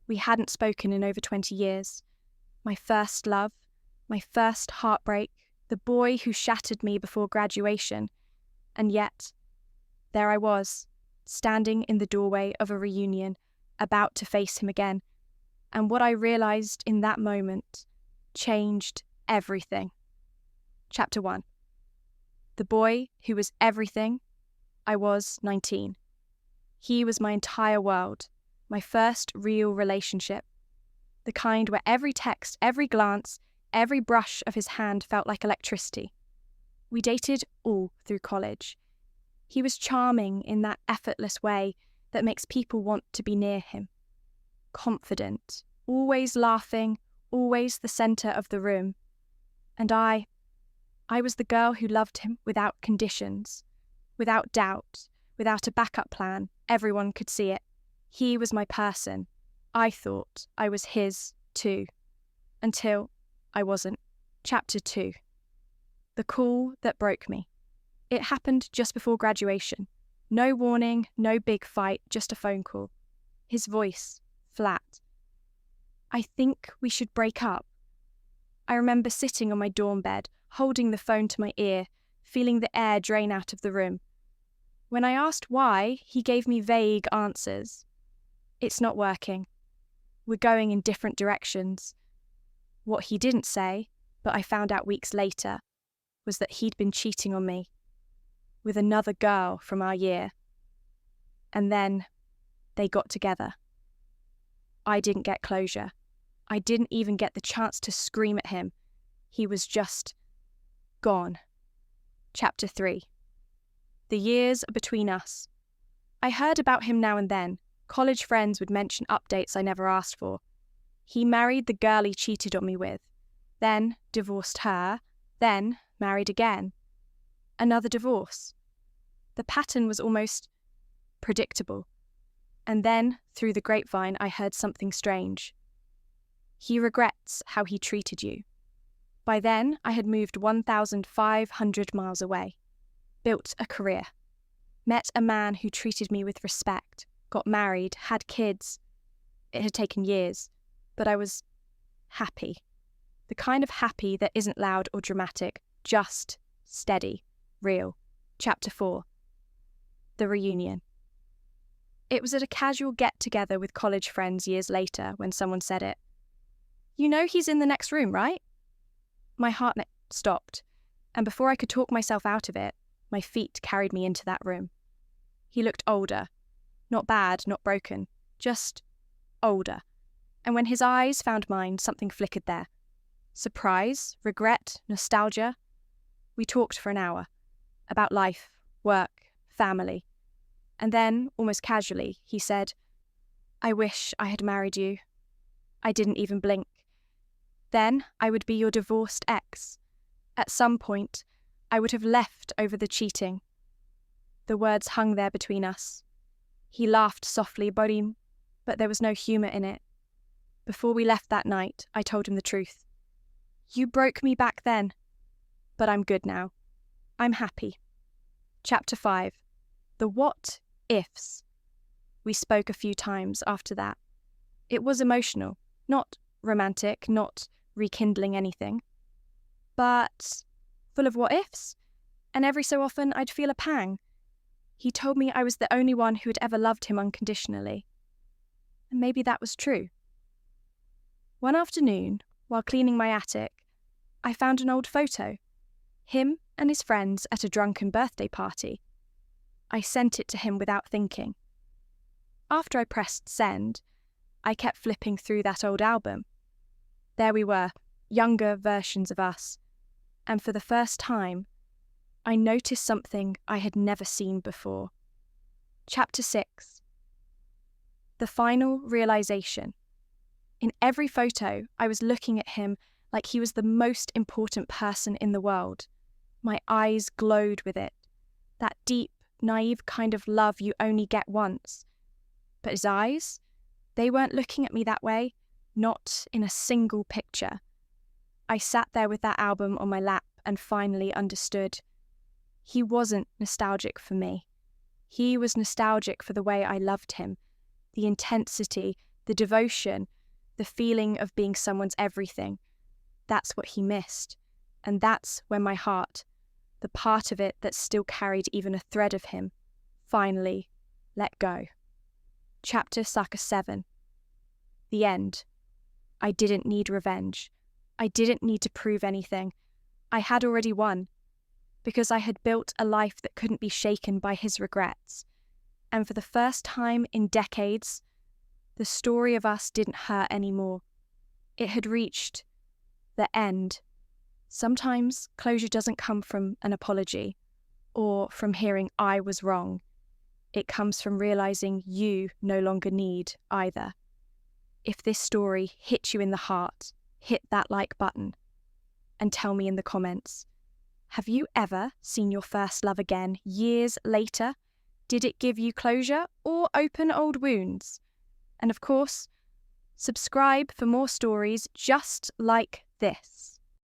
We hadn't spoken in over 20 years. My first love, my first heartbreak, the boy who shattered me before graduation. And yet, there I was, standing in the doorway of a reunion, about to face him again. And what I realized in that moment changed everything. Chapter 1. The boy who was everything, I was 19. He was my entire world, my first real relationship. The kind where every text, every glance, every brush of his hand felt like electricity. We dated all through college. He was charming in that effortless way that makes people want to be near him. Confident, always laughing, always the centre of the room. And I was the girl who loved him without conditions, without doubt, without a backup plan. Everyone could see it. He was my person. I thought I was his too. Until I wasn't. Chapter 2. The call that broke me. It happened just before graduation. No warning, no big fight, just a phone call. His voice, flat. I think we should break up. I remember sitting on my dorm bed, holding the phone to my ear, feeling the air drain out of the room. When I asked why, he gave me vague answers. It's not working. We're going in different directions. What he didn't say, but I found out weeks later, was that he'd been cheating on me with another girl from our year. And then they got together. I didn't get closure. I didn't even get the chance to scream at him. He was just gone. Chapter 3. The years between us. I heard about him now and then. College friends would mention updates I never asked for. He married the girl he cheated on me with, then divorced her, then married again. Another divorce. The pattern was almost predictable. And then, through the grapevine, I heard something strange. He regrets how he treated you. By then, I had moved 1,500 miles away, built a career, met a man who treated me with respect, got married, had kids. It had taken years, but I was happy. The kind of happy that isn't loud or dramatic, just steady, real. Chapter 4. The reunion. It was at a casual get-together with college friends years later when someone said it. You know he's in the next room, right? My heart stopped, and before I could talk myself out of it, my feet carried me into that room. He looked older. Not bad, not broken, just older. And when his eyes found mine, something flickered there. Surprise, regret, nostalgia. We talked for an hour. About life, work, family. And then, almost casually, he said, I wish I had married you. I didn't even blink. Then I would be your divorced ex. At some point, I would have left over the cheating. The words hung there between us. He laughed softly, but there was no humour in it. Before we left that night, I told him the truth. You broke me back then, but I'm good now. I'm happy. Chapter 5. The what ifs. We spoke a few times after that. It was emotional, not romantic, not rekindling anything, but full of what ifs, and every so often I'd feel a pang. He told me I was the only one who had ever loved him unconditionally. And maybe that was true. One afternoon, while cleaning my attic, I found an old photo. Him and his friends at a drunken birthday party. I sent it to him without thinking. After I pressed send, I kept flipping through that old album. There we were, younger versions of us. And for the first time, I noticed something I had never seen before. Chapter 6. The final realization. In every photo, I was looking at him like he was the most important person in the world. My eyes glowed with it. That deep, naive kind of love you only get once. But his eyes? They weren't looking at me that way, not in a single picture. I sat there with that album on my lap and finally understood. He wasn't nostalgic for me. He was nostalgic for the way I loved him, the intensity, the devotion, the feeling of being someone's everything. That's what he missed. And that's when my heart, the part of it that still carried even a thread of him, finally let go. Chapter 7. The end. I didn't need revenge. I didn't need to prove anything. I had already won, because I had built a life that couldn't be shaken by his regrets. And for the first time in decades, the story of us didn't hurt anymore. It had reached the end. Sometimes closure doesn't come from an apology or from hearing I was wrong. It comes from realizing you no longer need either. If this story hit you in the heart, hit that like button and tell me in the comments. Have you ever seen your first love again years later? Did it give you closure or open old wounds? And of course, subscribe for more stories just like this.